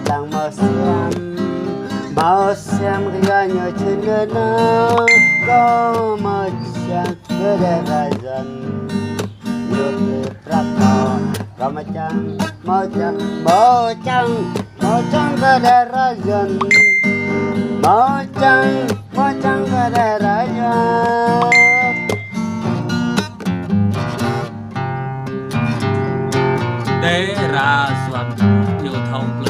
tang mau xem cái nhớ trên người nó có mau xem cái đẹp là dần nhớ rap to có mà chăng cái đẹp là dần mau chăng cái đẹp là dần để ra soạn yêu thông